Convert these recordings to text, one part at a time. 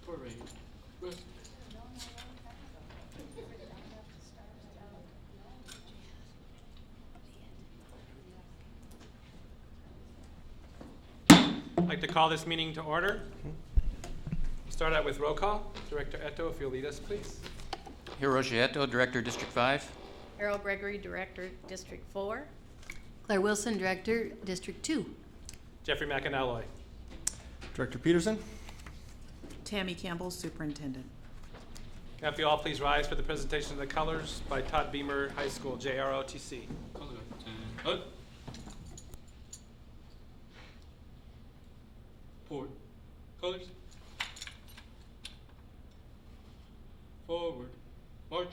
Parade. Rest. I'd like to call this meeting to order. Start out with roll call. Director Eto, if you'll lead us, please. Hiroshi Eto, Director, District 5. Harold Gregory, Director, District 4. Claire Wilson, Director, District 2. Jeffrey McAnalloy. Director Peterson. Tammy Campbell, Superintendent. Now, if you all please rise for the presentation of the colors by Todd Beamer High School, JROTC. Color. And Forward. Colors. Forward. March.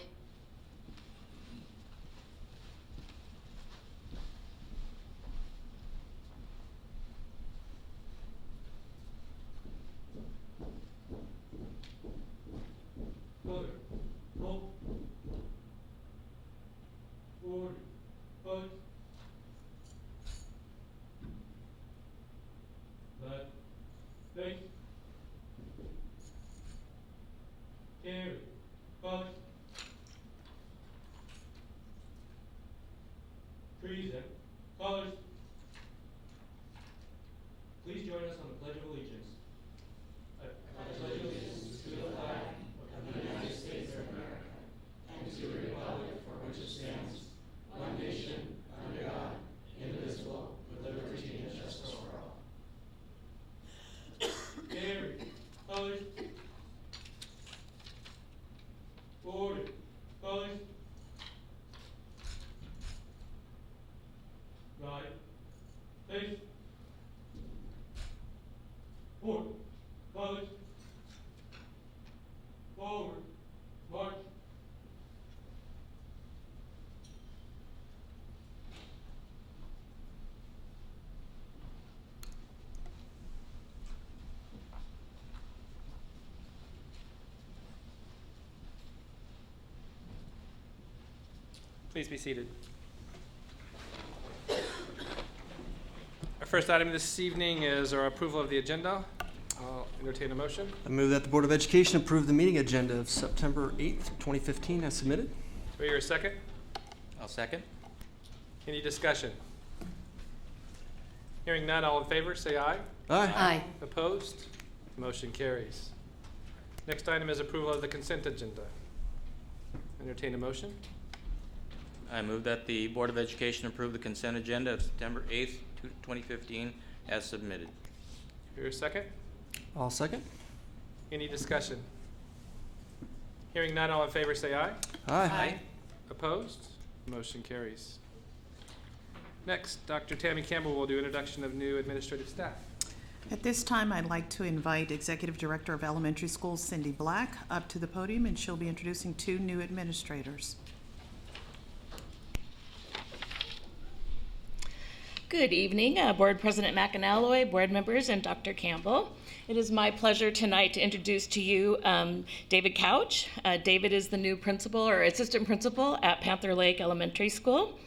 Color. Roll. Forward. Colors. Left. Face. Carry. Colors. Trees and colors. Please join us on the Pledge of Allegiance. I pledge allegiance to the flag of the United States of America and to the republic for which it stands, one nation, under God, indivisible, with liberty and justice for all. Carry. Colors. Forward. Colors. Right. Face. Forward. Colors. Forward. March. Please be seated. Our first item this evening is our approval of the agenda. I'll entertain a motion. I move that the Board of Education approve the meeting agenda of September 8th, 2015 as submitted. Do I hear a second? I'll second. Any discussion? Hearing none, all in favor, say aye. Aye. Opposed? Motion carries. Next item is approval of the consent agenda. Entertain a motion. I move that the Board of Education approve the consent agenda of September 8th, 2015 as submitted. Hear a second? I'll second. Any discussion? Hearing none, all in favor say aye. Aye. Opposed? Motion carries. Next, Dr. Tammy Campbell will do introduction of new administrative staff. At this time, I'd like to invite Executive Director of Elementary Schools, Cindy Black, up to the podium, and she'll be introducing 2 new administrators. Good evening, Board President McAnalloy, board members, and Dr. Campbell. It is my pleasure tonight to introduce to you David Couch. David is the new principal or assistant principal at Panther Lake Elementary School.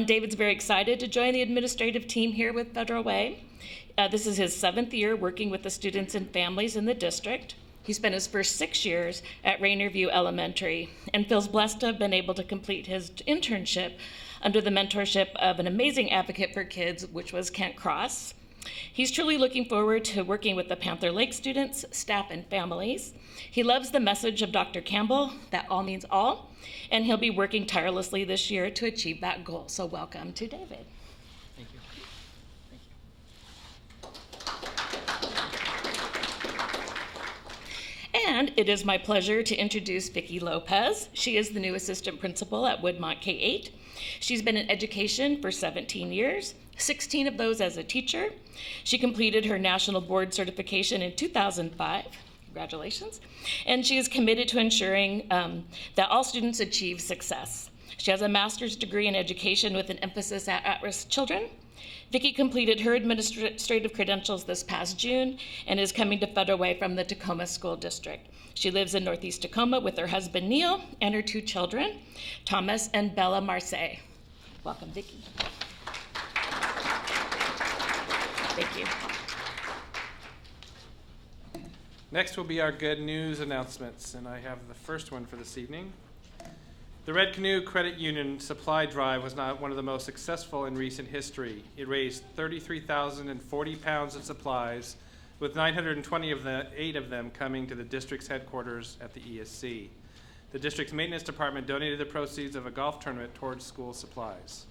David's very excited to join the administrative team here with Federal Way. This is his 7th year working with the students and families in the district. He spent his first 6 years at Rainier View Elementary and feels blessed to have been able to complete his internship under the mentorship of an amazing advocate for kids, which was Kent Cross. He's truly looking forward to working with the Panther Lake students, staff, and families. He loves the message of Dr. Campbell, that all means all, and he'll be working tirelessly this year to achieve that goal. So welcome to David. Thank you. And it is my pleasure to introduce Vicki Lopez. She is the new assistant principal at Woodmont K-8. She's been in education for 17 years, 16 of those as a teacher. She completed her national board certification in 2005. Congratulations. And she is committed to ensuring that all students achieve success. She has a master's degree in education with an emphasis at-risk children. Vicki completed her administrative credentials this past June and is coming to Federal Way from the Tacoma School District. She lives in Northeast Tacoma with her husband Neil and her 2 children, Thomas and Bella Marseille. Welcome, Vicki. Thank you. Next will be our good news announcements, and I have the first one for this evening. The Red Canoe Credit Union supply drive was not one of the most successful in recent history. It raised 33,040 pounds of supplies, with 928 of them coming to the district's headquarters at the ESC. The district's maintenance department donated the proceeds of a golf tournament towards school supplies.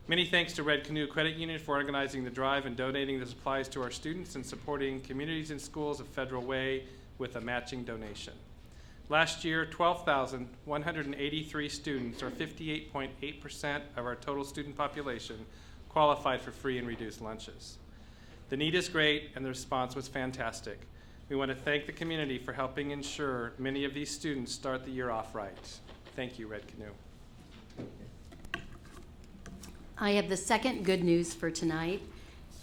Many thanks to Red Canoe Credit Union for organizing the drive and donating the supplies to our students and supporting communities and schools of Federal Way with a matching donation. Last year, 12,183 students, or 58.8% of our total student population, qualified for free and reduced lunches. The need is great and the response was fantastic. We want to thank the community for helping ensure many of these students start the year off right. Thank you, Red Canoe. I have the second good news for tonight,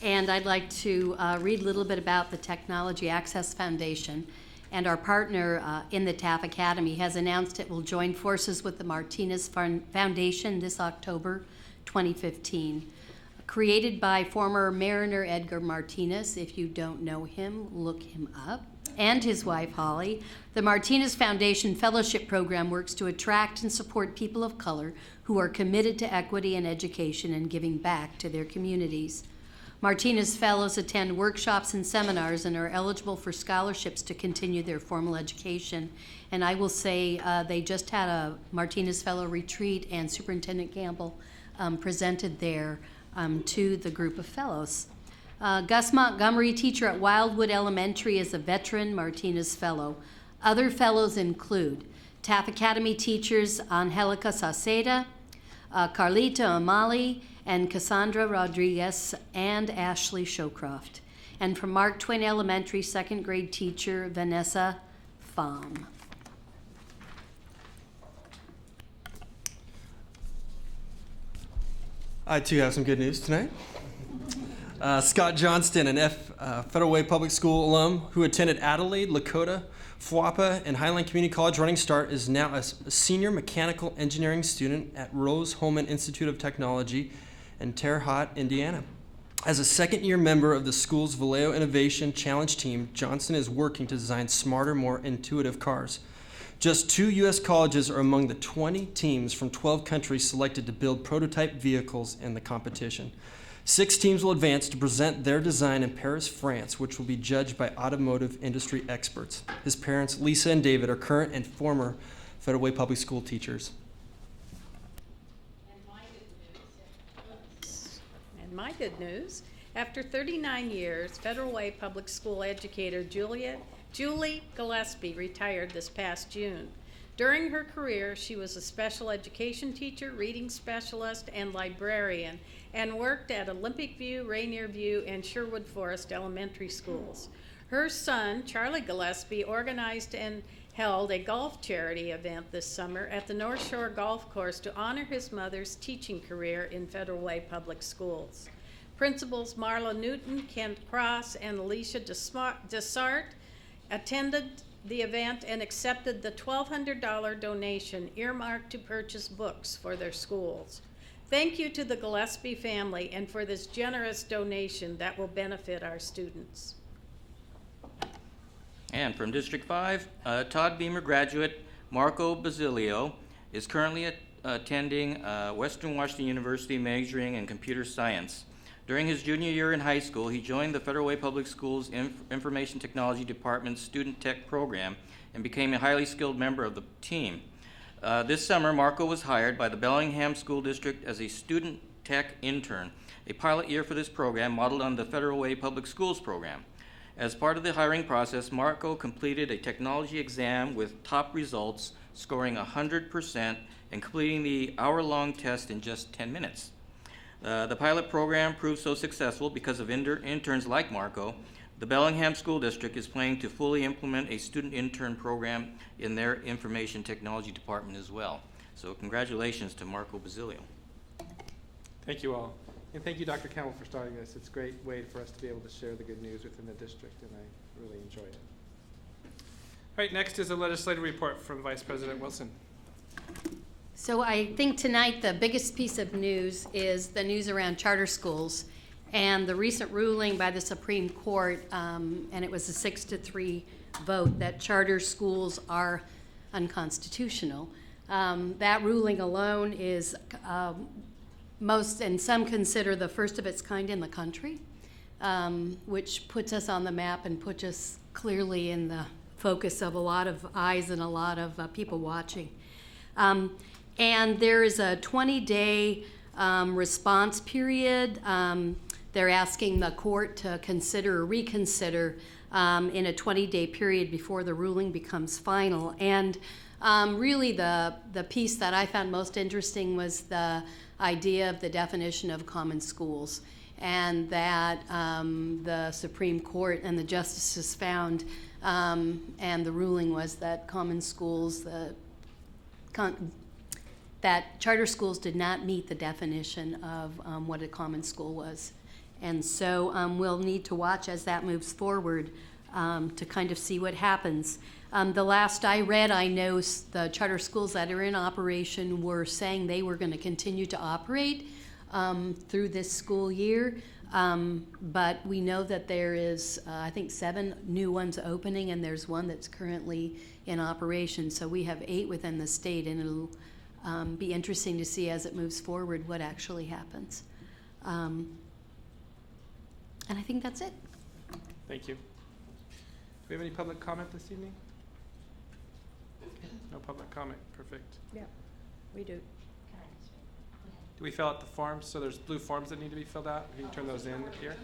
and I'd like to read a little bit about the Technology Access Foundation. And our partner in the TAF Academy has announced it will join forces with the Martinez Foundation this October 2015. Created by former Mariner Edgar Martinez, if you don't know him, look him up, and his wife Holly, the Martinez Foundation Fellowship Program works to attract and support people of color who are committed to equity and education and giving back to their communities. Martinez Fellows attend workshops and seminars and are eligible for scholarships to continue their formal education. And I will say they just had a Martinez Fellow retreat, and Superintendent Campbell presented there to the group of fellows. Gus Montgomery, teacher at Wildwood Elementary, is a veteran Martinez Fellow. Other fellows include TAF Academy teachers Angelica Sauceda, Carlita Amali, and Cassandra Rodriguez, and Ashley Showcroft. And from Mark Twain Elementary, second grade teacher Vanessa Pham. I too have some good news tonight. Scott Johnston, an Federal Way Public School alum who attended Adelaide, Lakota, FWHS, and Highline Community College Running Start, is now a senior mechanical engineering student at Rose-Hulman Institute of Technology in Terre Haute, Indiana. As a second-year member of the school's Vallejo Innovation Challenge team, Johnston is working to design smarter, more intuitive cars. Just 2 U.S. colleges are among the 20 teams from 12 countries selected to build prototype vehicles in the competition. 6 teams will advance to present their design in Paris, France, which will be judged by automotive industry experts. His parents, Lisa and David, are current and former Federal Way Public School teachers. My good news, after 39 years, Federal Way Public School educator Julie Gillespie retired this past June. During her career, she was a special education teacher, reading specialist, and librarian, and worked at Olympic View, Rainier View, and Sherwood Forest elementary schools. Her son, Charlie Gillespie, organized and held a golf charity event this summer at the North Shore Golf Course to honor his mother's teaching career in Federal Way Public Schools. Principals Marla Newton, Kent Cross, and Alicia Dessart attended the event and accepted the $1,200 donation earmarked to purchase books for their schools. Thank you to the Gillespie family and for this generous donation that will benefit our students. And from District 5, Todd Beamer graduate Marco Basilio is currently attending Western Washington University majoring in computer science. During his junior year in high school, he joined the Federal Way Public Schools Information Technology Department's Student Tech program and became a highly skilled member of the team. This summer, Marco was hired by the Bellingham School District as a Student Tech intern, a pilot year for this program modeled on the Federal Way Public Schools program. As part of the hiring process, Marco completed a technology exam with top results, scoring 100% and completing the hour-long test in just 10 minutes. The pilot program proved so successful because of interns like Marco. The Bellingham School District is planning to fully implement a student intern program in their information technology department as well. So congratulations to Marco Basilio. Thank you all. And thank you, Dr. Campbell, for starting this. It's a great way for us to be able to share the good news within the district, and I really enjoy it. All right, next is a legislative report from Vice President Wilson. So I think tonight the biggest piece of news is the news around charter schools. And the recent ruling by the Supreme Court, and it was a 6-3 vote, that charter schools are unconstitutional. That ruling alone is most, and some consider the first of its kind in the country, which puts us on the map and puts us clearly in the focus of a lot of eyes and a lot of people watching. And there is a 20-day response period. They're asking the court to consider or reconsider in a 20-day period before the ruling becomes final. And really the piece that I found most interesting was the idea of the definition of common schools, and that the Supreme Court and the justices found, and the ruling was that common schools, that charter schools did not meet the definition of what a common school was. And so we'll need to watch as that moves forward to kind of see what happens. The last I read, I know the charter schools that are in operation were saying they were going to continue to operate through this school year. But we know that there is, I think, 7 new ones opening, and there's one that's currently in operation. So we have 8 within the state, and it'll be interesting to see as it moves forward what actually happens. And I think that's it. Thank you. Do we have any public comment this evening? No public comment. Perfect. Yeah, we do. Do we fill out the forms? So there's blue forms that need to be filled out. You can turn those in here.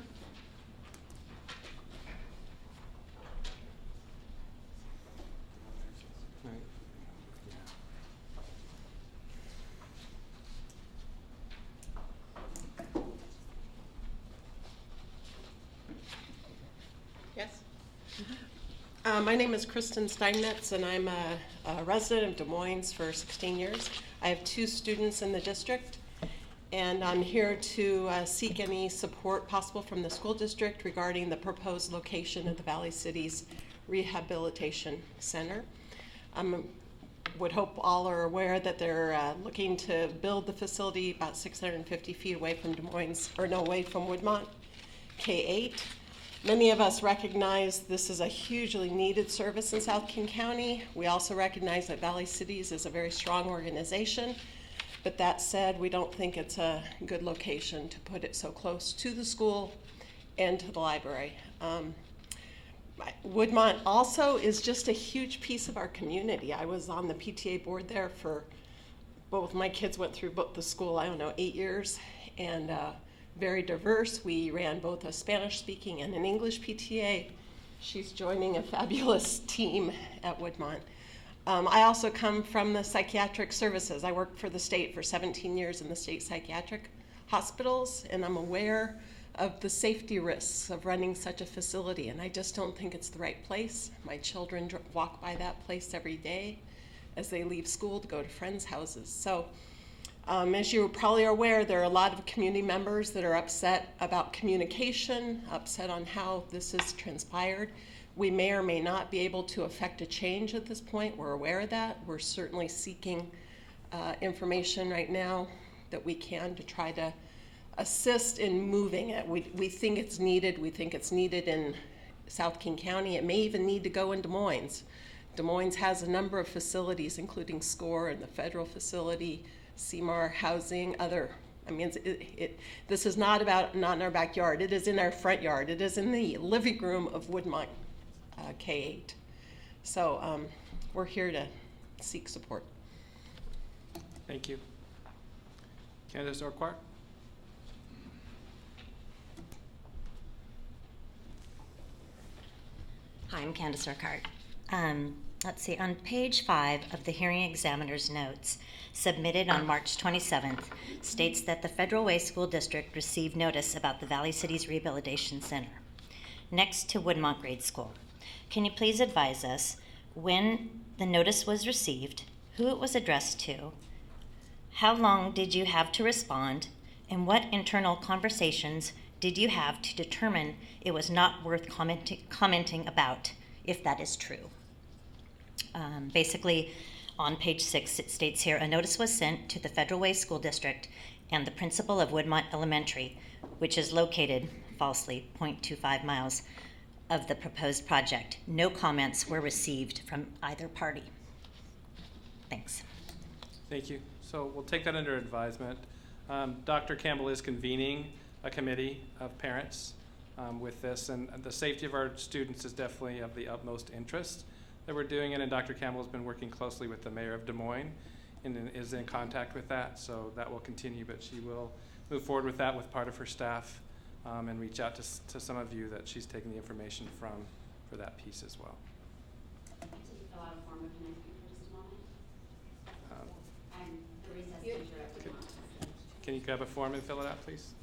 Right. Yes. My name is Kristen Steinmetz, and I'm a resident of Des Moines for 16 years. I have 2 students in the district, and I'm here to seek any support possible from the school district regarding the proposed location of the Valley Cities Rehabilitation Center. Would hope all are aware that they're looking to build the facility about 650 feet away from Des Moines, or no, away from Woodmont K-8. Many of us recognize this is a hugely needed service in South King County. We also recognize that Valley Cities is a very strong organization, but that said, we don't think it's a good location to put it so close to the school and to the library. Woodmont also is just a huge piece of our community. I was on the PTA board there for, both my kids went through the school, 8 years, and very diverse. We ran both a Spanish-speaking and an English PTA. She's joining a fabulous team at Woodmont. I also come from the psychiatric services. I worked for the state for 17 years in the state psychiatric hospitals, and I'm aware of the safety risks of running such a facility, and I just don't think it's the right place. My children walk by that place every day as they leave school to go to friends' houses. So as you probably are aware, there are a lot of community members that are upset about communication, upset on how this has transpired. We may or may not be able to affect a change at this point. We're aware of that. We're certainly seeking information right now that we can to try to assist in moving it. We think it's needed. We think it's needed in South King County. It may even need to go in Des Moines. Des Moines has a number of facilities, including SCORE and the federal facility, CMAR housing, other. I mean, this is not in our backyard. It is in our front yard. It is in the living room of Woodmont K-8. So we're here to seek support. Thank you. Candace Orquart. Hi, I'm Candace Urquhart. Let's see, on page 5 of the hearing examiner's notes submitted on March 27th states that the Federal Way School District received notice about the Valley Cities Rehabilitation Center next to Woodmont Grade School. Can you please advise us when the notice was received, who it was addressed to, how long did you have to respond, and what internal conversations did you have to determine it was not worth commenting about, if that is true? Basically, on page 6, it states here, a notice was sent to the Federal Way School District and the principal of Woodmont Elementary which is located, falsely, 0.25 miles of the proposed project. No comments were received from either party. Thanks. Thank you. So we'll take that under advisement. Dr. Campbell is convening a committee of parents with this, and the safety of our students is definitely of the utmost interest that we're doing it, and Dr. Campbell has been working closely with the mayor of Des Moines and is in contact with that, so that will continue, but she will move forward with that with part of her staff and reach out to some of you that she's taking the information from for that piece as well. Did you fill out a form, or can I speak for just a moment? I'm the recess teacher at Vermont. Can you grab a form and fill it out, please?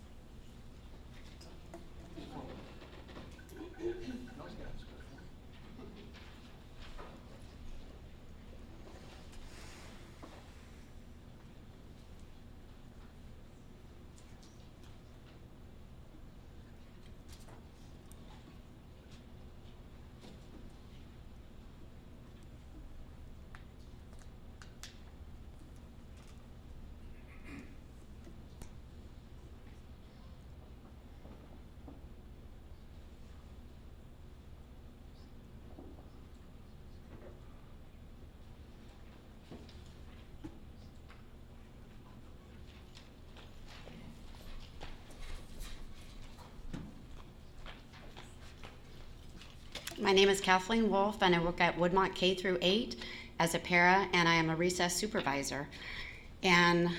My name is Kathleen Wolf, and I work at Woodmont K through 8 as a para, and I am a recess supervisor. And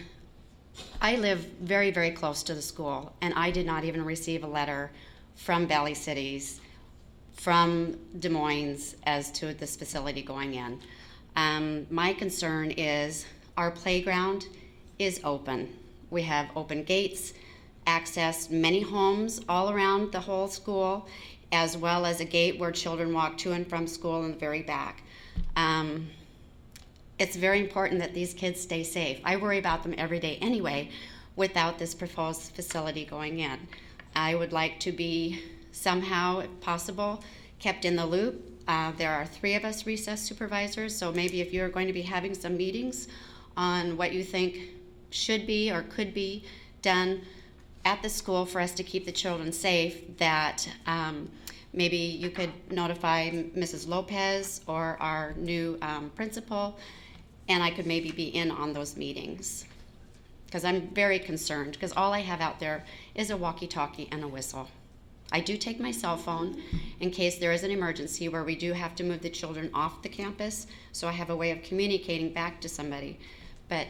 I live very, very close to the school, and I did not even receive a letter from Valley Cities, from Des Moines, as to this facility going in. My concern is our playground is open. We have open gates, access many homes all around the whole school, as well as a gate where children walk to and from school in the very back. It's very important that these kids stay safe. I worry about them every day anyway without this proposed facility going in. I would like to be somehow, if possible, kept in the loop. There are 3 of us recess supervisors, so maybe if you're going to be having some meetings on what you think should be or could be done at the school for us to keep the children safe, that maybe you could notify Mrs. Lopez or our new principal, and I could maybe be in on those meetings. Because I'm very concerned, because all I have out there is a walkie-talkie and a whistle. I do take my cell phone in case there is an emergency where we do have to move the children off the campus, so I have a way of communicating back to somebody. But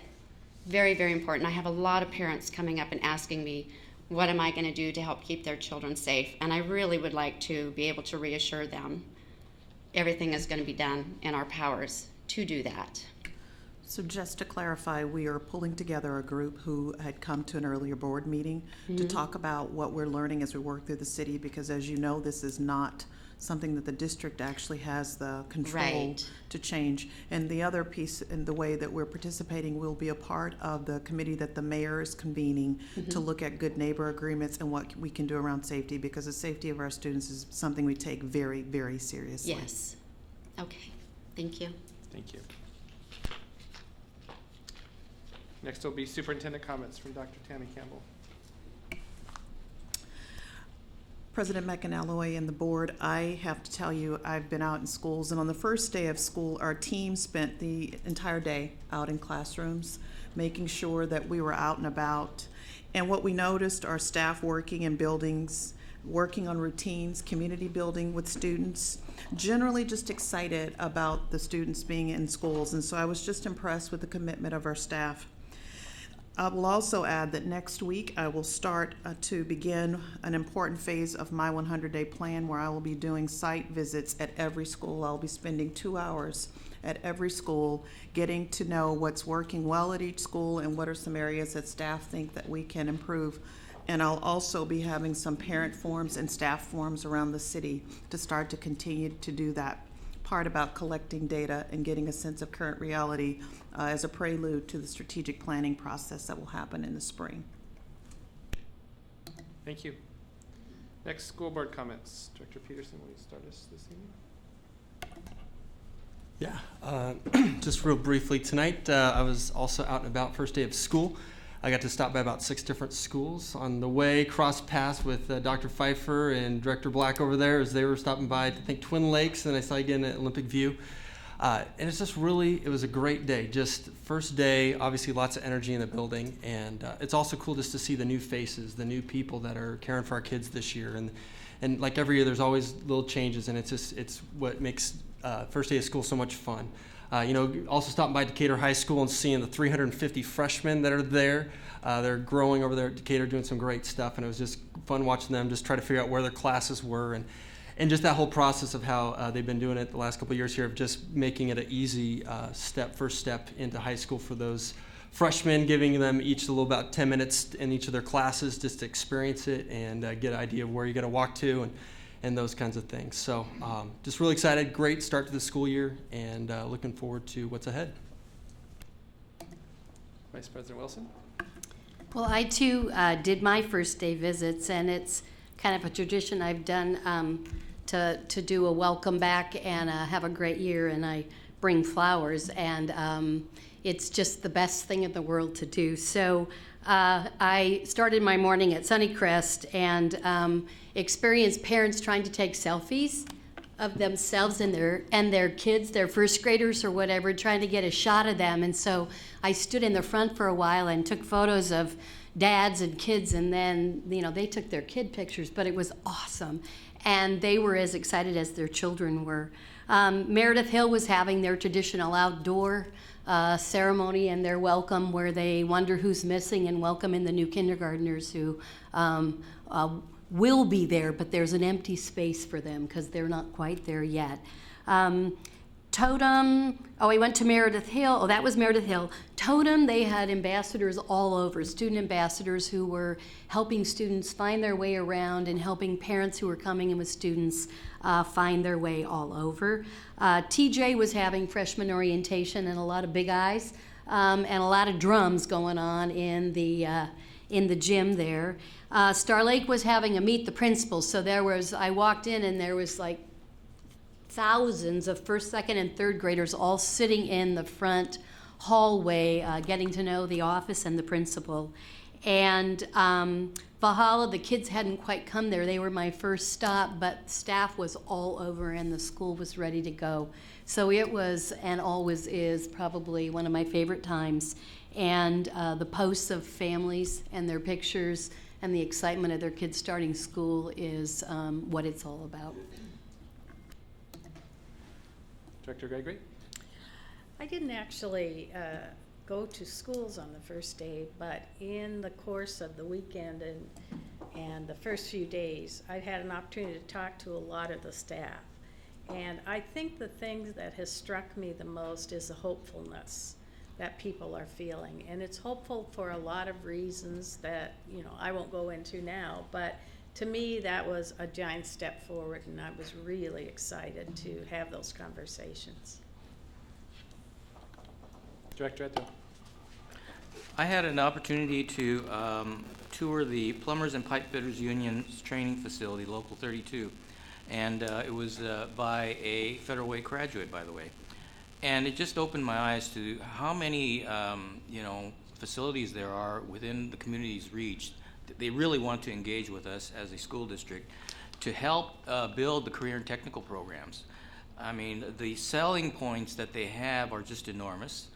very, very important. I have a lot of parents coming up and asking me, what am I going to do to help keep their children safe? And I really would like to be able to reassure them everything is going to be done in our powers to do that. So just to clarify, we are pulling together a group who had come to an earlier board meeting to talk about what we're learning as we work through the city, because as you know, this is not something that the district actually has the control to change. And the other piece, in the way that we're participating, will be a part of the committee that the mayor is convening to look at good neighbor agreements and what we can do around safety, because the safety of our students is something we take very, very seriously. Yes. Okay. Thank you. Thank you. Next will be superintendent comments from Dr. Tammy Campbell. President McAnalloy and the board, I have to tell you, I've been out in schools, and on the first day of school, our team spent the entire day out in classrooms, making sure that we were out and about. And what we noticed are staff working in buildings, working on routines, community building with students, generally just excited about the students being in schools. And so I was just impressed with the commitment of our staff. I will also add that next week I will start to begin an important phase of my 100-day plan, where I will be doing site visits at every school. I'll be spending 2 hours at every school, getting to know what's working well at each school and what are some areas that staff think that we can improve. And I'll also be having some parent forums and staff forums around the city to start to continue to do that part about collecting data and getting a sense of current reality as a prelude to the strategic planning process that will happen in the spring. Thank you. Next, school board comments. Director Peterson, will you start us this evening? Yeah, just real briefly tonight, I was also out and about first day of school. I got to stop by about 6 different schools. On the way, crossed paths with Dr. Pfeiffer and Director Black over there as they were stopping by, I think, Twin Lakes, and I saw you again at Olympic View. And it's just really, it was a great day. Just first day, obviously lots of energy in the building, and it's also cool just to see the new faces, the new people that are caring for our kids this year. And like every year, there's always little changes, and it's what makes first day of school so much fun. Also stopping by Decatur High School and seeing the 350 freshmen that are there. They're growing over there at Decatur, doing some great stuff, and it was just fun watching them just try to figure out where their classes were, and just that whole process of how they've been doing it the last couple of years here, of just making it an easy first step into high school for those freshmen, giving them each a little about 10 minutes in each of their classes just to experience it and get an idea of where you got to walk to and those kinds of things. So just really excited, great start to the school year, and looking forward to what's ahead. Vice President Wilson? Well, I too did my first day visits, and it's kind of a tradition I've done to do a welcome back and have a great year, and I bring flowers, and it's just the best thing in the world to do. So I started my morning at Sunnycrest and experienced parents trying to take selfies of themselves and their kids, their first graders or whatever, trying to get a shot of them. And so I stood in the front for a while and took photos of dads and kids, and then they took their kid pictures, but it was awesome. And they were as excited as their children were. Meredith Hill was having their traditional outdoor ceremony and their welcome, where they wonder who's missing and welcome in the new kindergartners who will be there, but there's an empty space for them because they're not quite there yet. Totem, I went to Meredith Hill. Oh, that was Meredith Hill. Totem, they had ambassadors all over, student ambassadors who were helping students find their way around and helping parents who were coming in with students find their way all over. TJ was having freshman orientation and a lot of big eyes and a lot of drums going on in the gym there. Star Lake was having a meet the principal, so I walked in and there was like thousands of first, second, and third graders all sitting in the front hallway, getting to know the office and the principal. And Valhalla, the kids hadn't quite come there. They were my first stop, but staff was all over and the school was ready to go. So it was, and always is, probably one of my favorite times. And the posts of families and their pictures and the excitement of their kids starting school is what it's all about. Director Gregory? I didn't actually go to schools on the first day, but in the course of the weekend and the first few days, I've had an opportunity to talk to a lot of the staff. And I think the thing that has struck me the most is the hopefulness that people are feeling. And it's hopeful for a lot of reasons that, I won't go into now, but to me, that was a giant step forward, and I was really excited to have those conversations. Director Eto? I had an opportunity to tour the Plumbers and Pipe Fitters Union's training facility, Local 32, and it was by a Federal Way graduate, by the way. And it just opened my eyes to how many, facilities there are within the community's reach. They really want to engage with us as a school district to help build the career and technical programs. I mean, the selling points that they have are just enormous.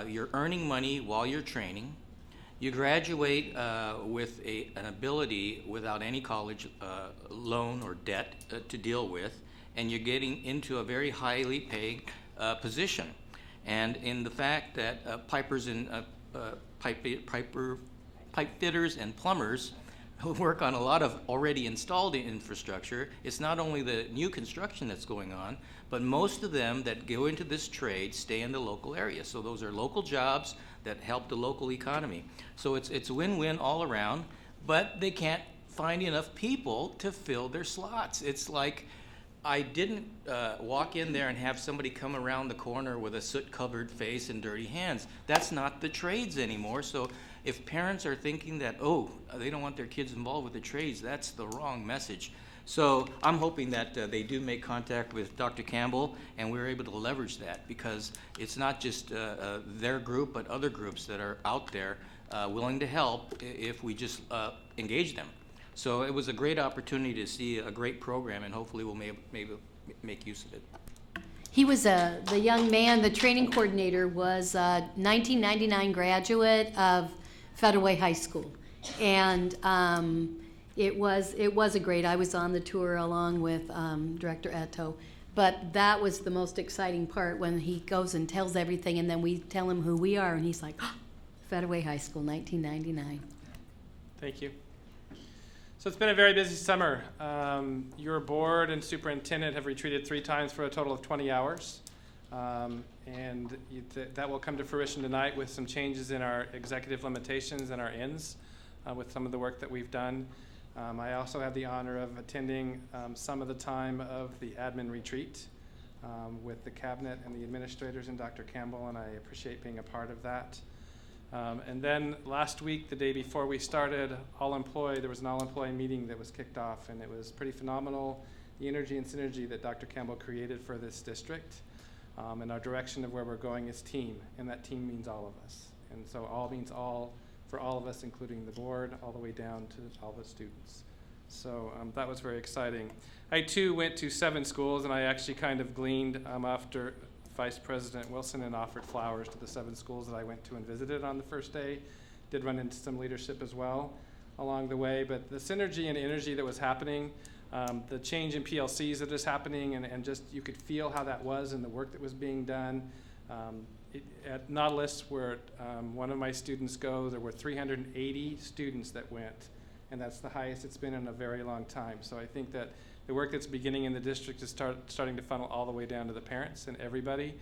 You're earning money while you're training. You graduate with an ability without any college loan or debt to deal with, and you're getting into a very highly paid position. And in the fact that pipers and pipe fitters and plumbers who work on a lot of already installed infrastructure, it's not only the new construction that's going on, but most of them that go into this trade stay in the local area. So those are local jobs that help the local economy. So it's win-win all around, but they can't find enough people to fill their slots. It's like, I didn't walk in there and have somebody come around the corner with a soot-covered face and dirty hands. That's not the trades anymore. So if parents are thinking that, they don't want their kids involved with the trades, that's the wrong message. So I'm hoping that they do make contact with Dr. Campbell, and we're able to leverage that, because it's not just their group, but other groups that are out there willing to help if we just engage them. So it was a great opportunity to see a great program, and hopefully we'll maybe make use of it. He was the young man, the training coordinator was a 1999 graduate of Federal Way High School. And it was a great, I was on the tour along with Director Eto. But that was the most exciting part, when he goes and tells everything, and then we tell him who we are, and he's like, oh, Federal Way High School, 1999. Thank you. So it's been a very busy summer. Your board and superintendent have retreated 3 times for a total of 20 hours. And that will come to fruition tonight with some changes in our executive limitations and our ends with some of the work that we've done. I also had the honor of attending some of the time of the admin retreat with the cabinet and the administrators and Dr. Campbell, and I appreciate being a part of that. And then last week, the day before we started, there was an all-employee meeting that was kicked off, and it was pretty phenomenal, the energy and synergy that Dr. Campbell created for this district. And our direction of where we're going is team, and that team means all of us. And so all means all for all of us, including the board, all the way down to all the students. So that was very exciting. I too went to 7 schools, and I actually kind of gleaned after Vice President Wilson and offered flowers to the 7 schools that I went to and visited on the first day. Did run into some leadership as well along the way, but the synergy and energy that was happening, the change in PLCs that is happening, and just you could feel how that was and the work that was being done. At Nautilus, where one of my students goes, there were 380 students that went, and that's the highest it's been in a very long time. So I think that the work that's beginning in the district is starting to funnel all the way down to the parents and everybody.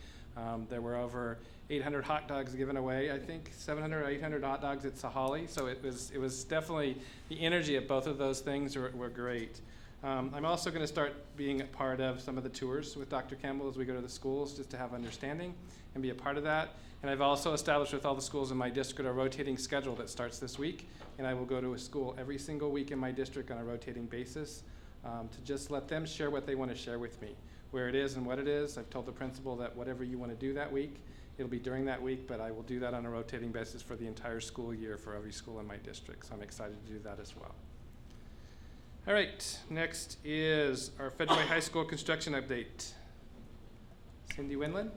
There were over 800 hot dogs given away, I think 700 or 800 hot dogs at Sahali. So it was definitely, the energy of both of those things were great. I'm also going to start being a part of some of the tours with Dr. Campbell as we go to the schools, just to have understanding and be a part of that. And I've also established with all the schools in my district a rotating schedule that starts this week, and I will go to a school every single week in my district on a rotating basis to just let them share what they want to share with me, where it is and what it is. I've told the principal that whatever you want to do that week, it'll be during that week, but I will do that on a rotating basis for the entire school year for every school in my district. So I'm excited to do that as well. All right, next is our Federal Way High School construction update. Cindy Winland.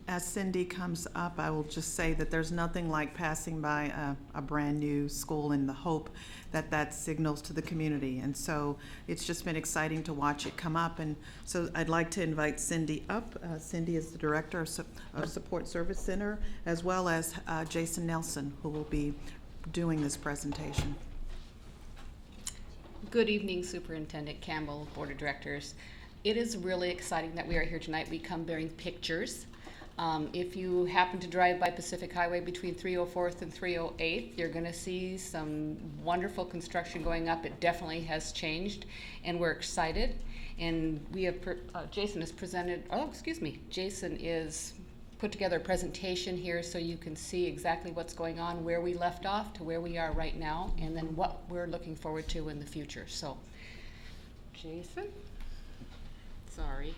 As Cindy comes up, I will just say that there's nothing like passing by a brand new school in the hope that that signals to the community. And so it's just been exciting to watch it come up. And so I'd like to invite Cindy up. Cindy is the Director of Support Service Center, as well as Jason Nelson, who will be doing this presentation. Good evening, Superintendent Campbell, Board of Directors. It is really exciting that we are here tonight. We come bearing pictures. If you happen to drive by Pacific Highway between 304th and 308th, you're going to see some wonderful construction going up. It definitely has changed, and we're excited. And we have, Jason is put together a presentation here so you can see exactly what's going on, where we left off to where we are right now, and then what we're looking forward to in the future. So, Jason? Sorry.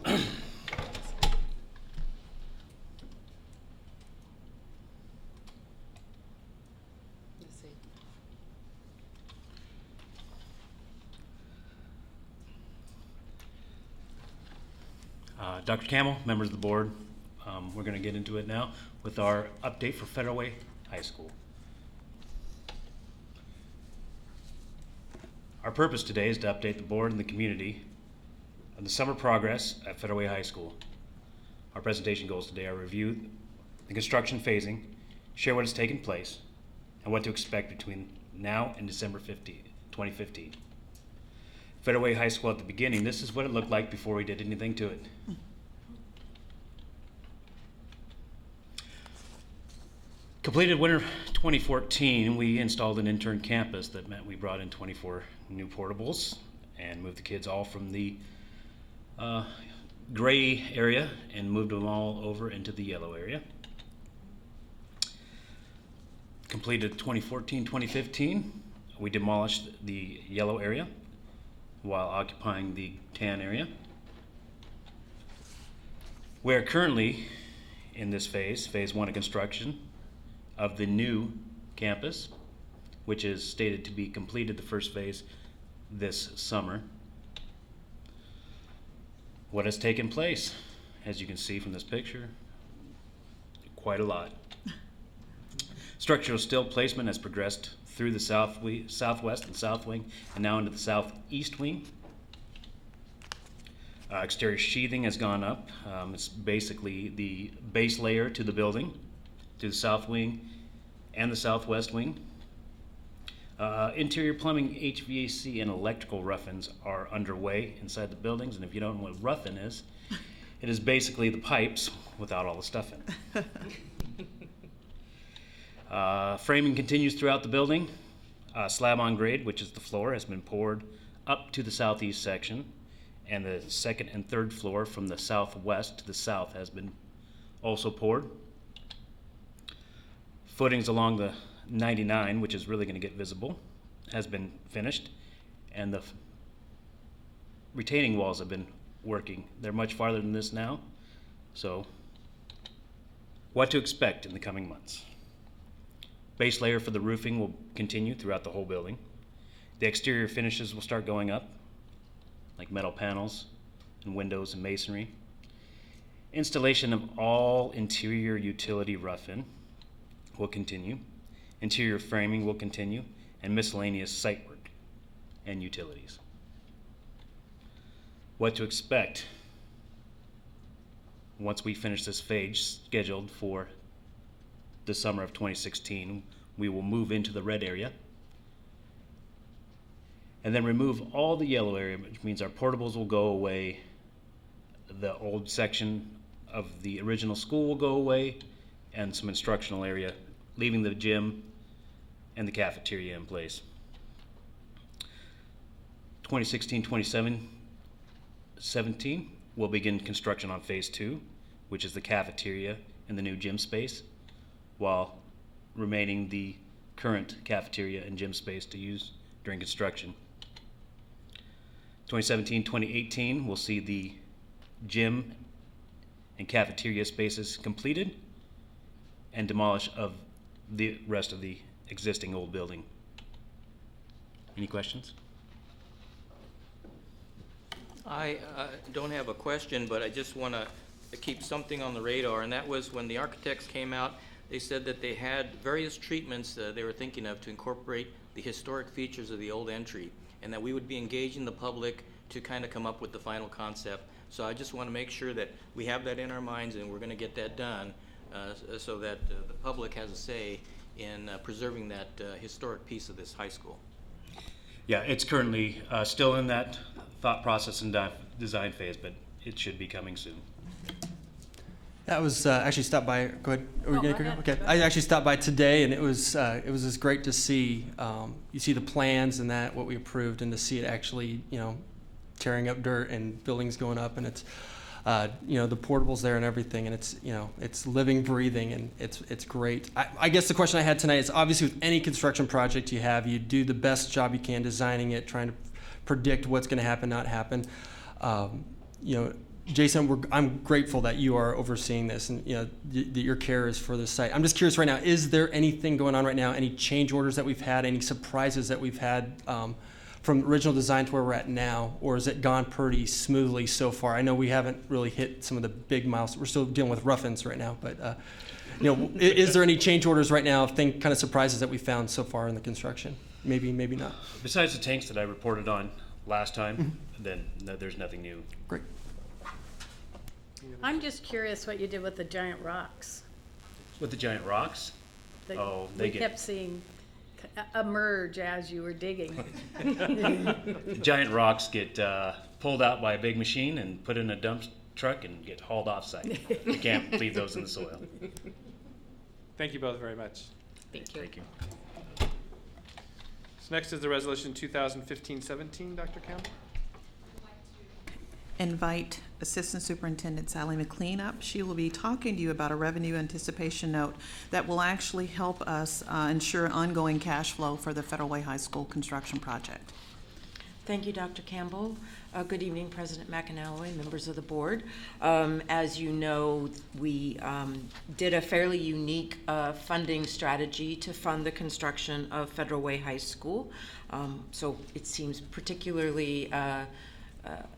Let's see. Dr. Campbell, members of the board, we're going to get into it now with our update for Federal Way High School. Our purpose today is to update the board and the community on the summer progress at Federal Way High School. Our presentation goals today are review the construction phasing, share what has taken place, and what to expect between now and December 2015. Federal Way High School at the beginning, this is what it looked like before we did anything to it. Completed winter 2014, we installed an intern campus that meant we brought in 24 new portables and moved the kids all from the gray area and moved them all over into the yellow area. Completed 2014-2015, we demolished the yellow area while occupying the tan area. We are currently in this phase, phase 1 of construction of the new campus, which is stated to be completed the first phase this summer. What has taken place? As you can see from this picture, quite a lot. Structural steel placement has progressed through the southwest and south wing, and now into the southeast wing. Exterior sheathing has gone up. It's basically the base layer to the building, to the south wing and the southwest wing. Interior plumbing, HVAC, and electrical rough-ins are underway inside the buildings, and if you don't know what rough-in is, it is basically the pipes without all the stuff in it. Framing continues throughout the building. Slab on grade, which is the floor, has been poured up to the southeast section, and the second and third floor from the southwest to the south has been also poured. Footings along the 99, which is really going to get visible, has been finished, and the retaining walls have been working. They're much farther than this now, so what to expect in the coming months. Base layer for the roofing will continue throughout the whole building. The exterior finishes will start going up, like metal panels and windows and masonry. Installation of all interior utility rough-in will continue. Interior framing will continue, and miscellaneous site work and utilities. What to expect once we finish this phase scheduled for the summer of 2016, we will move into the red area and then remove all the yellow area, which means our portables will go away, the old section of the original school will go away, and some instructional area, leaving the gym and the cafeteria in place. 2016-2017, we'll begin construction on phase 2, which is the cafeteria and the new gym space, while remaining the current cafeteria and gym space to use during construction. 2017-2018, we'll see the gym and cafeteria spaces completed and demolish of the rest of the existing old building. Any questions? I don't have a question, but I just want to keep something on the radar, and that was when the architects came out, they said that they had various treatments they were thinking of to incorporate the historic features of the old entry, and that we would be engaging the public to kind of come up with the final concept. So I just want to make sure that we have that in our minds, and we're going to get that done so that the public has a say in preserving that historic piece of this high school. Yeah, it's currently still in that thought process and design phase, but it should be coming soon. That was actually stopped by. Go ahead. Are we No, gonna go go? ahead. Okay. I actually stopped by today, and it was just great to see. You see the plans and that what we approved, and to see it actually, tearing up dirt and buildings going up, and it's, the portables there and everything, and it's, it's living, breathing, and it's great. I guess the question I had tonight is, obviously with any construction project you have, you do the best job you can designing it, trying to predict what's going to happen, not happen. Jason, I'm grateful that you are overseeing this, and that your care is for this site. I'm just curious right now, is there anything going on right now, any change orders that we've had, any surprises that we've had from original design to where we're at now, or has it gone pretty smoothly so far? I know we haven't really hit some of the big milestones. We're still dealing with rough-ins right now, but is there any change orders right now of kind of surprises that we found so far in the construction? Maybe not. Besides the tanks that I reported on last time, then there's nothing new. Great. I'm just curious what you did with the giant rocks. With the giant rocks? We kept seeing emerge as you were digging. The giant rocks get pulled out by a big machine and put in a dump truck and get hauled off site. You can't leave those in the soil. Thank you both very much. Thank you. Thank you. So next is the resolution 2015-17, Dr. Campbell. Invite Assistant Superintendent Sally McLean up. She will be talking to you about a revenue anticipation note that will actually help us ensure ongoing cash flow for the Federal Way High School construction project. Thank you, Dr. Campbell. Good evening, President McAnally, members of the board. As you know, we did a fairly unique funding strategy to fund the construction of Federal Way High School. So it seems particularly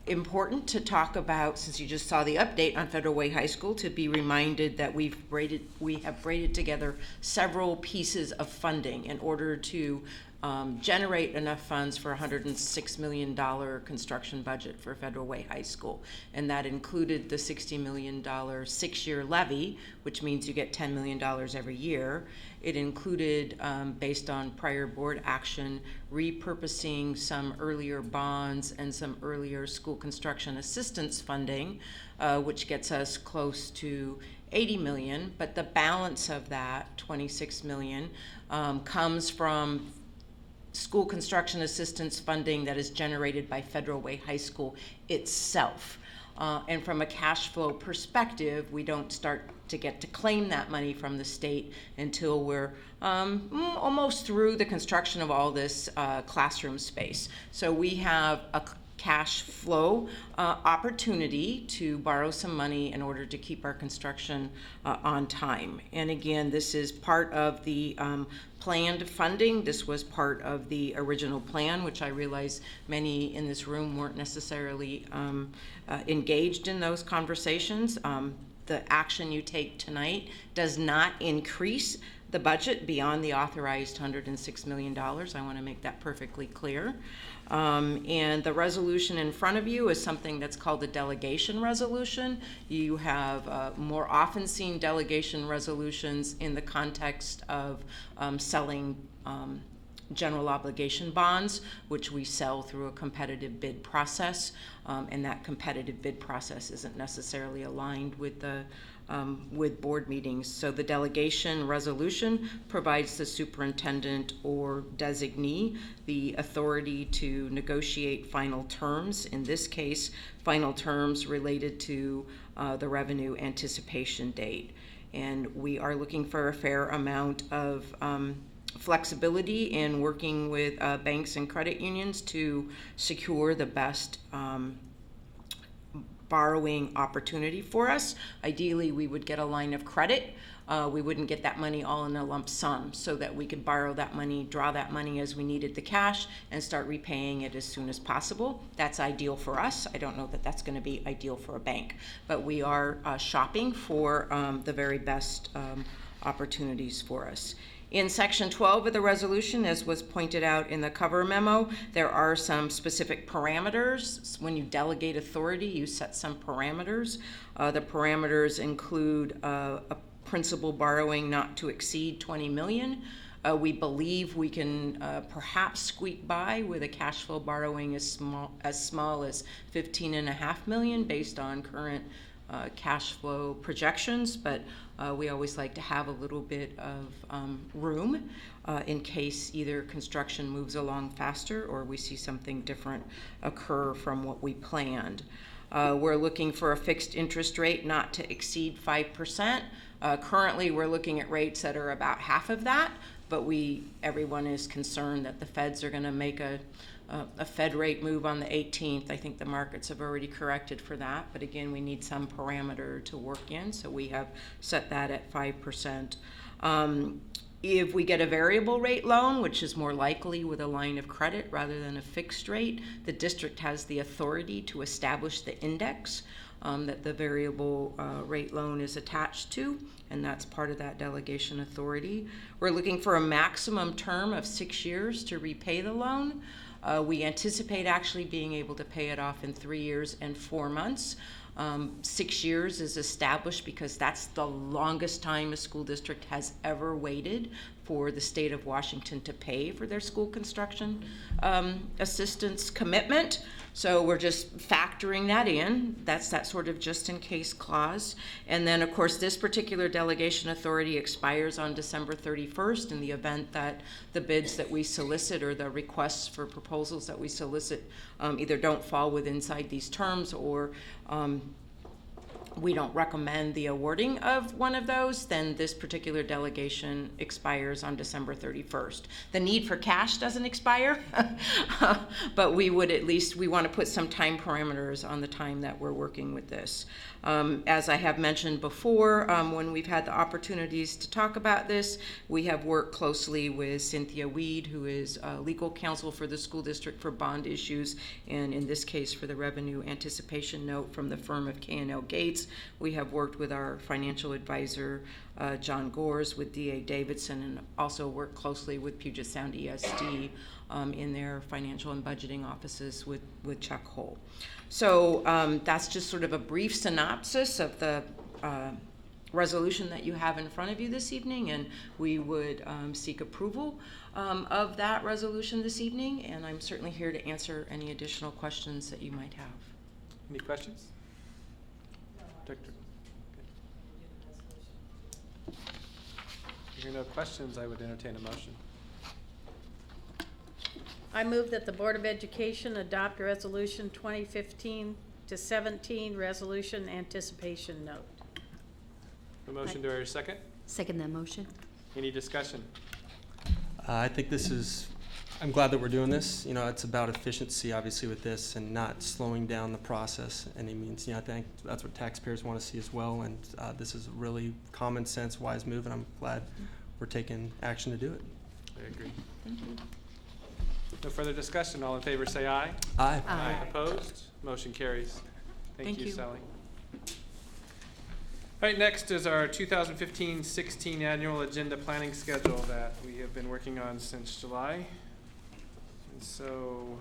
important to talk about, since you just saw the update on Federal Way High School, to be reminded that we have braided together several pieces of funding in order to generate enough funds for a $106 million construction budget for Federal Way High School. And that included the $60 million 6-year levy, which means you get $10 million every year. It included, based on prior board action, repurposing some earlier bonds and some earlier school construction assistance funding, which gets us close to $80 million, but the balance of that, $26 million, comes from school construction assistance funding that is generated by Federal Way High School itself. And from a cash flow perspective, we don't start to get to claim that money from the state until we're almost through the construction of all this classroom space. So we have a cash flow opportunity to borrow some money in order to keep our construction on time. And again, this is part of the planned funding. This was part of the original plan, which I realize many in this room weren't necessarily engaged in those conversations. The action you take tonight does not increase the budget beyond the authorized $106 million. I want to make that perfectly clear. And the resolution in front of you is something that's called the Delegation Resolution. You have more often seen delegation resolutions in the context of selling general obligation bonds, which we sell through a competitive bid process, and that competitive bid process isn't necessarily aligned with the with board meetings. So the delegation resolution provides the superintendent or designee the authority to negotiate final terms, in this case, final terms related to the revenue anticipation date. And we are looking for a fair amount of flexibility in working with banks and credit unions to secure the best borrowing opportunity for us. Ideally, we would get a line of credit. We wouldn't get that money all in a lump sum, so that we could borrow that money, draw that money as we needed the cash, and start repaying it as soon as possible. That's ideal for us. I don't know that that's going to be ideal for a bank, but we are shopping for the very best opportunities for us. In section 12 of the resolution, as was pointed out in the cover memo, there are some specific parameters. When you delegate authority, you set some parameters. The parameters include a principal borrowing not to exceed $20 million. We believe we can perhaps squeak by with a cash flow borrowing as small as $15.5 million based on current cash flow projections, but we always like to have a little bit of room in case either construction moves along faster or we see something different occur from what we planned. We're looking for a fixed interest rate not to exceed 5%. Currently, we're looking at rates that are about half of that, but everyone is concerned that the feds are going to make a Fed rate move on the 18th. I think the markets have already corrected for that, but again, we need some parameter to work in, so we have set that at 5%. If we get a variable rate loan, which is more likely with a line of credit rather than a fixed rate, the district has the authority to establish the index that the variable rate loan is attached to, and that's part of that delegation authority. We're looking for a maximum term of 6 years to repay the loan. We anticipate actually being able to pay it off in 3 years and 4 months. 6 years is established because that's the longest time a school district has ever waited for the state of Washington to pay for their school construction assistance commitment. So we're just factoring that in. That's that sort of just in case clause. And then of course this particular delegation authority expires on December 31st in the event that the bids that we solicit or the requests for proposals that we solicit either don't fall within inside these terms or we don't recommend the awarding of one of those, then this particular delegation expires on December 31st. The need for cash doesn't expire, but we want to put some time parameters on the time that we're working with this. As I have mentioned before, when we've had the opportunities to talk about this, we have worked closely with Cynthia Weed, who is legal counsel for the school district for bond issues, and in this case for the revenue anticipation note from the firm of K&L Gates. We have worked with our financial advisor, John Gores, with D.A. Davidson, and also worked closely with Puget Sound ESD in their financial and budgeting offices with Chuck Hull. So that's just sort of a brief synopsis of the resolution that you have in front of you this evening, and we would seek approval of that resolution this evening, and I'm certainly here to answer any additional questions that you might have. Any questions? Director? Okay. If there are no questions, I would entertain a motion. I move that the Board of Education adopt Resolution 2015-17, Resolution Anticipation Note. A motion, do I hear a second? Second that motion. Any discussion? I think I'm glad that we're doing this. You know, it's about efficiency, obviously, with this and not slowing down the process any means. You know, I think that's what taxpayers want to see as well, and this is a really common sense, wise move, and I'm glad we're taking action to do it. I agree. Thank you. No further discussion. All in favor say aye. Aye. Aye. Opposed? Motion carries. Thank you, Sally. All right, next is our 2015-16 annual agenda planning schedule that we have been working on since July. And so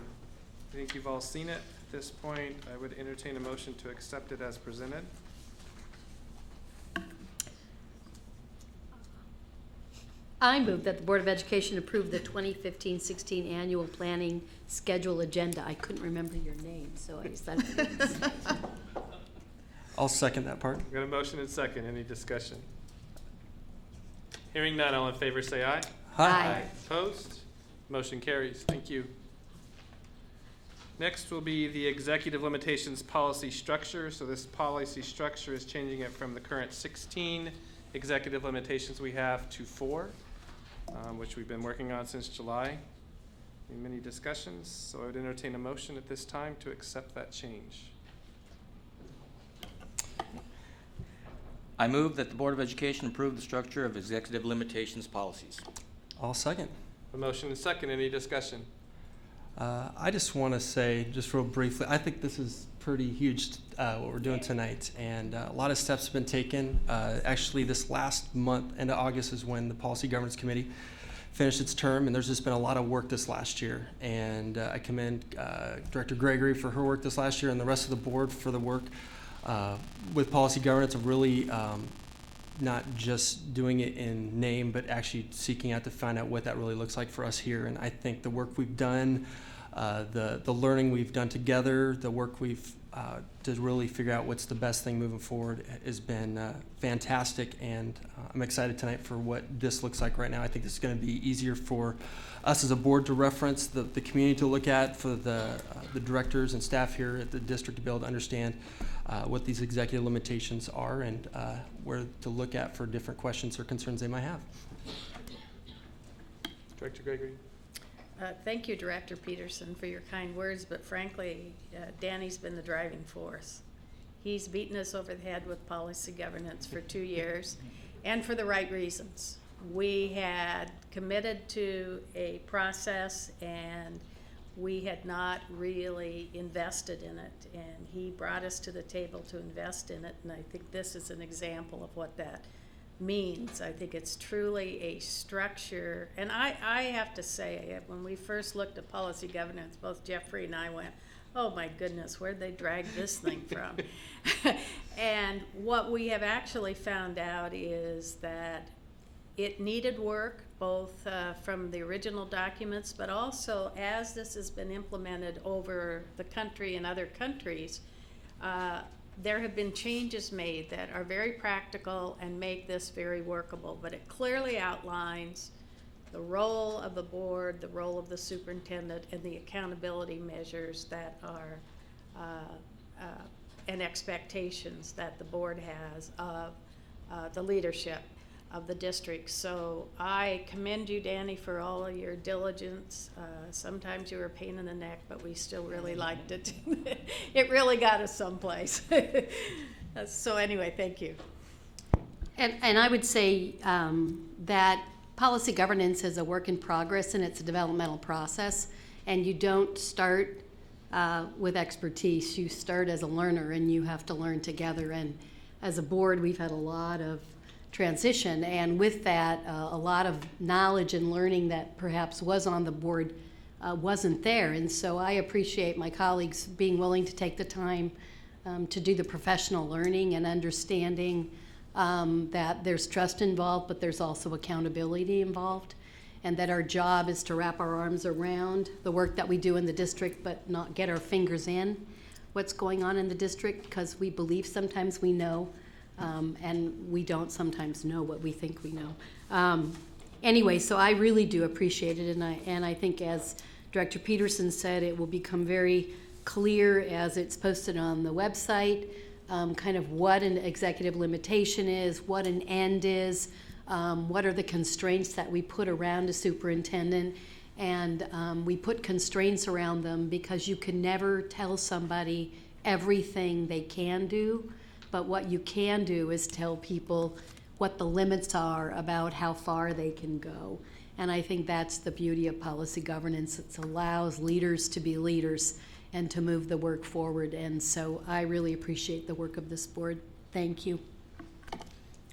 I think you've all seen it at this point. I would entertain a motion to accept it as presented. I move that the Board of Education approve the 2015-16 annual planning schedule agenda. I couldn't remember your name, so I decided to I'll second that part. We've got a motion and second. Any discussion? Hearing none, all in favor say aye. Aye. Opposed? Motion carries. Thank you. Next will be the executive limitations policy structure. So this policy structure is changing it from the current 16 executive limitations we have to 4, which we've been working on since July. Many discussions, so I would entertain a motion at this time to accept that change. I move that the Board of Education approve the structure of executive limitations policies. I'll second. A motion and second. Any discussion? I just want to say, just real briefly, I think this is pretty huge, what we're doing tonight, and a lot of steps have been taken. Actually, this last month, end of August, is when the Policy Governance Committee finished its term, and there's just been a lot of work this last year. And I commend Director Gregory for her work this last year and the rest of the board for the work with policy governance of really not just doing it in name, but actually seeking out to find out what that really looks like for us here. And I think the work we've done, the learning we've done together, the work we've to really figure out what's the best thing moving forward has been fantastic. And I'm excited tonight for what this looks like right now. I think this is going to be easier for us as a board to reference, the community to look at, for the directors and staff here at the district to be able to understand what these executive limitations are and where to look at for different questions or concerns they might have. Director Gregory. Thank you, Director Peterson, for your kind words, but frankly, Danny's been the driving force. He's beaten us over the head with policy governance for 2 years, and for the right reasons. We had committed to a process, and we had not really invested in it, and he brought us to the table to invest in it, and I think this is an example of what that means. I think it's truly a structure, and I have to say, when we first looked at policy governance, both Jeffrey and I went, oh my goodness, where'd they drag this thing from? And what we have actually found out is that it needed work, both from the original documents, but also as this has been implemented over the country and other countries, there have been changes made that are very practical and make this very workable, but it clearly outlines the role of the board, the role of the superintendent, and the accountability measures that are and expectations that the board has of the leadership of the district. So I commend you, Danny, for all of your diligence. Sometimes you were a pain in the neck, but we still really liked it. It really got us someplace. So anyway, thank you. And I would say that policy governance is a work in progress and it's a developmental process. And you don't start with expertise. You start as a learner and you have to learn together. And as a board, we've had a lot of transition. And with that, a lot of knowledge and learning that perhaps was on the board wasn't there. And so I appreciate my colleagues being willing to take the time to do the professional learning and understanding that there's trust involved, but there's also accountability involved, and that our job is to wrap our arms around the work that we do in the district, but not get our fingers in what's going on in the district, because we believe sometimes we know, and we don't sometimes know what we think we know. Anyway, so I really do appreciate it, and I think, as Director Peterson said, it will become very clear as it's posted on the website, kind of what an executive limitation is, what an end is, what are the constraints that we put around a superintendent, and we put constraints around them because you can never tell somebody everything they can do, but what you can do is tell people what the limits are about how far they can go. And I think that's the beauty of policy governance. It allows leaders to be leaders and to move the work forward. And so I really appreciate the work of this board. Thank you.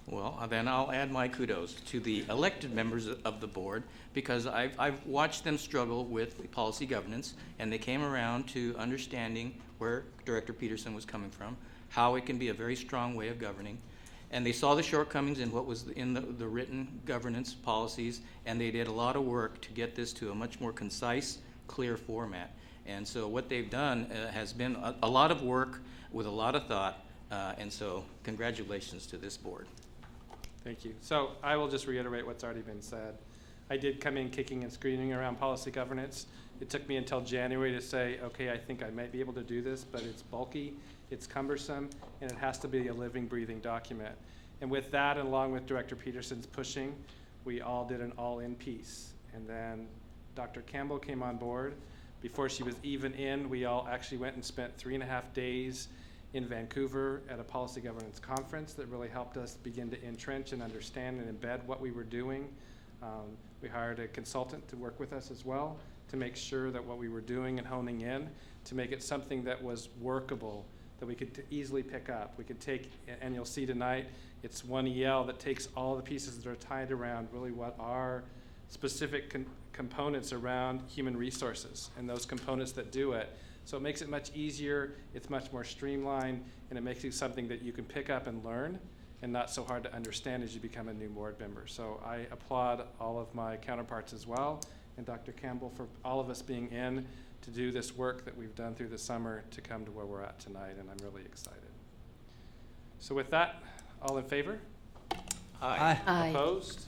Well, then I'll add my kudos to the elected members of the board, because I've watched them struggle with policy governance, and they came around to understanding where Director Peterson was coming from, how it can be a very strong way of governing. And they saw the shortcomings in what was in the written governance policies, and they did a lot of work to get this to a much more concise, clear format. And so what they've done has been a lot of work with a lot of thought, and so congratulations to this board. Thank you. So I will just reiterate what's already been said. I did come in kicking and screaming around policy governance. It took me until January to say, okay, I think I might be able to do this, but it's bulky, it's cumbersome, and it has to be a living, breathing document. And with that, and along with Director Peterson's pushing, we all did an all-in piece. And then Dr. Campbell came on board. Before she was even in, we all actually went and spent 3.5 days in Vancouver at a policy governance conference that really helped us begin to entrench and understand and embed what we were doing. We hired a consultant to work with us as well to make sure that what we were doing and honing in, to make it something that was workable, that we could easily pick up. We could take, and you'll see tonight, it's one EL that takes all the pieces that are tied around really what are specific components around human resources and those components that do it. So it makes it much easier, it's much more streamlined, and it makes it something that you can pick up and learn and not so hard to understand as you become a new board member. So I applaud all of my counterparts as well, and Dr. Campbell for all of us being in to do this work that we've done through the summer to come to where we're at tonight, and I'm really excited. So with that, all in favor? Aye. Aye. Opposed?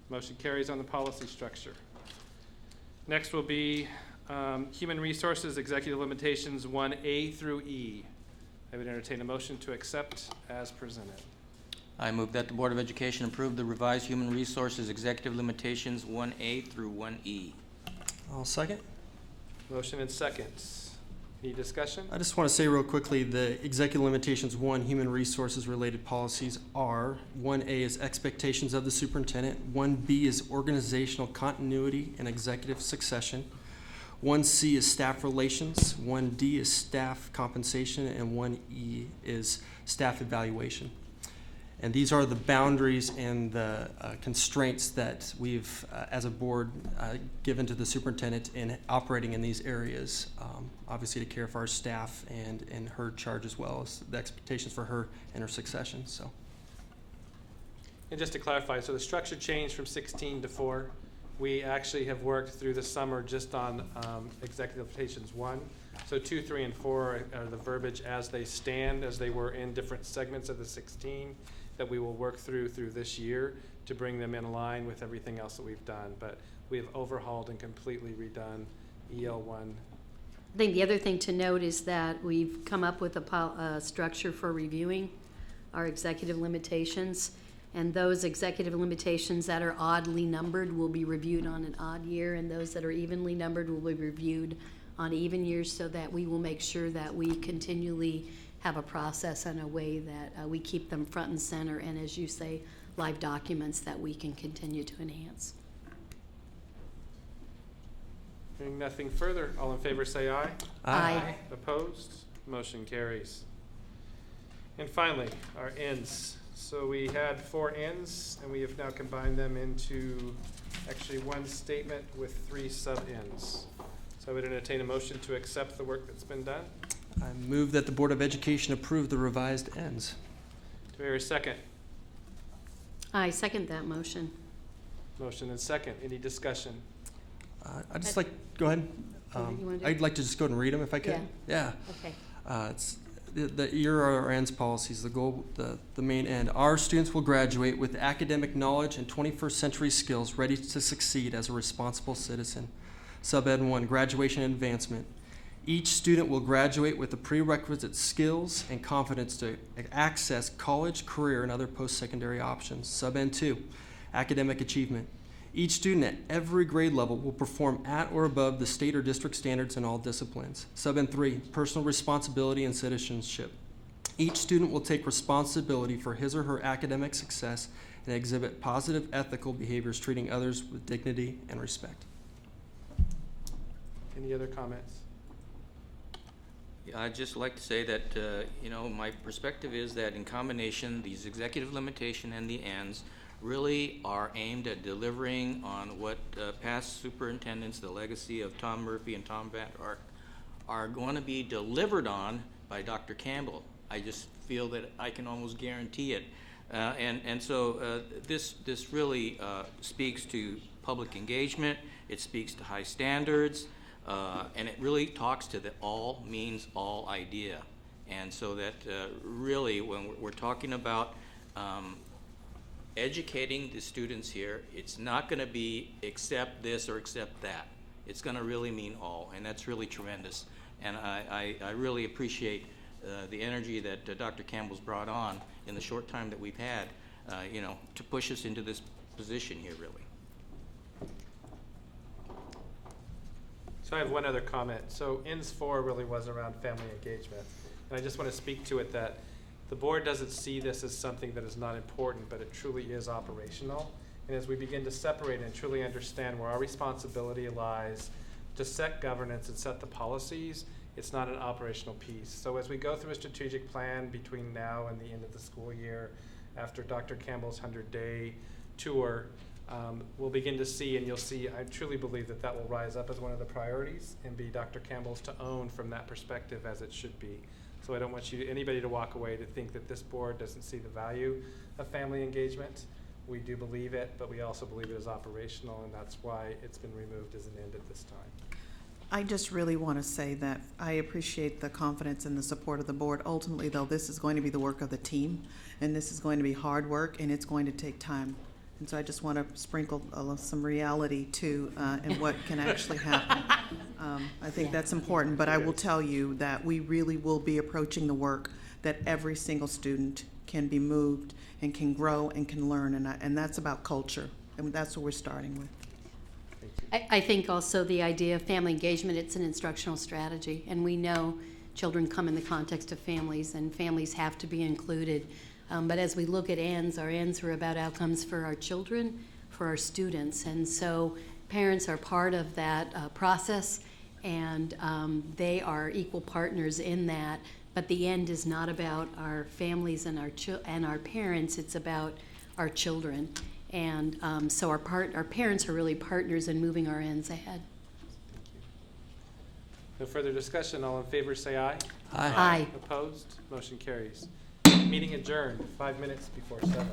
Motion carries on the policy structure. Next will be Human Resources Executive Limitations 1A through E. I would entertain a motion to accept as presented. I move that the Board of Education approve the revised Human Resources Executive Limitations 1A through 1E. I'll second. Motion and seconds. Any discussion? I just want to say real quickly, the Executive Limitations 1 Human Resources related policies are: 1A is expectations of the superintendent, 1B is organizational continuity and executive succession, 1C is staff relations, 1D is staff compensation, and 1E is staff evaluation. And these are the boundaries and the constraints that we've, as a board, given to the superintendent in operating in these areas, obviously to care for our staff and in her charge, as well as the expectations for her and her succession. So. And just to clarify, so the structure changed from 16 to 4. We actually have worked through the summer just on Executive Limitations 1. So 2, 3, and 4 are the verbiage as they stand, as they were in different segments of the 16, that we will work through this year to bring them in line with everything else that we've done. But we have overhauled and completely redone EL1 I think the other thing to note is that we've come up with a structure for reviewing our executive limitations, and those executive limitations that are oddly numbered will be reviewed on an odd year, and those that are evenly numbered will be reviewed on even years, so that we will make sure that we continually have a process and a way that we keep them front and center, and as you say, live documents that we can continue to enhance. Hearing nothing further, all in favor say aye. Aye. Opposed? Motion carries. And finally, our ends. So we had 4 ends, and we have now combined them into actually one statement with 3 sub-ends. So I would entertain a motion to accept the work that's been done. I move that the Board of Education approve the revised ends. Do we hear a second? I second that motion. Motion and second. Any discussion? I'd just go ahead. You wanna do it? I'd like to just go ahead and read them if I could. Yeah. Okay. It's here are our ends policies. The goal, the main end. Our students will graduate with academic knowledge and 21st century skills, ready to succeed as a responsible citizen. Sub-Ed 1, graduation and advancement. Each student will graduate with the prerequisite skills and confidence to access college, career, and other post-secondary options. Sub-Ed 2, academic achievement. Each student at every grade level will perform at or above the state or district standards in all disciplines. Sub-Ed 3, personal responsibility and citizenship. Each student will take responsibility for his or her academic success and exhibit positive ethical behaviors, treating others with dignity and respect. Any other comments? Yeah, I'd just like to say that, my perspective is that in combination, these executive limitation and the ends really are aimed at delivering on what past superintendents, the legacy of Tom Murphy and Tom Vant are going to be delivered on by Dr. Campbell. I just feel that I can almost guarantee it. So this really speaks to public engagement, it speaks to high standards, and it really talks to the all means all idea. And so that really when we're talking about educating the students here, it's not going to be accept this or accept that. It's going to really mean all, and that's really tremendous. And I really appreciate the energy that Dr. Campbell's brought on in the short time that we've had, to push us into this position here, really. So I have one other comment. So ends 4 really was around family engagement. And I just want to speak to it that the board doesn't see this as something that is not important, but it truly is operational. And as we begin to separate and truly understand where our responsibility lies to set governance and set the policies, it's not an operational piece. So as we go through a strategic plan between now and the end of the school year, after Dr. Campbell's 100-day tour, we'll begin to see, and you'll see, I truly believe that that will rise up as one of the priorities and be Dr. Campbell's to own from that perspective, as it should be. So I don't want anybody to walk away to think that this board doesn't see the value of family engagement. We do believe it, but we also believe it is operational, and that's why it's been removed as an end at this time. I just really want to say that I appreciate the confidence and the support of the board. Ultimately, though, this is going to be the work of the team, and this is going to be hard work, and it's going to take time. And so I just want to sprinkle some reality too, and what can actually happen. I think that's important, but I will tell you that we really will be approaching the work that every single student can be moved and can grow and can learn, and that's about culture, and that's what we're starting with. I think also the idea of family engagement, it's an instructional strategy, and we know children come in the context of families, and families have to be included. But as we look at ends, our ends are about outcomes for our children, for our students, and so parents are part of that process, and they are equal partners in that. But the end is not about our families and our parents; it's about our children. And so our parents are really partners in moving our ends ahead. No further discussion. All in favor say aye. Aye. Aye. Opposed? Motion carries. Meeting adjourned 5 minutes before 7.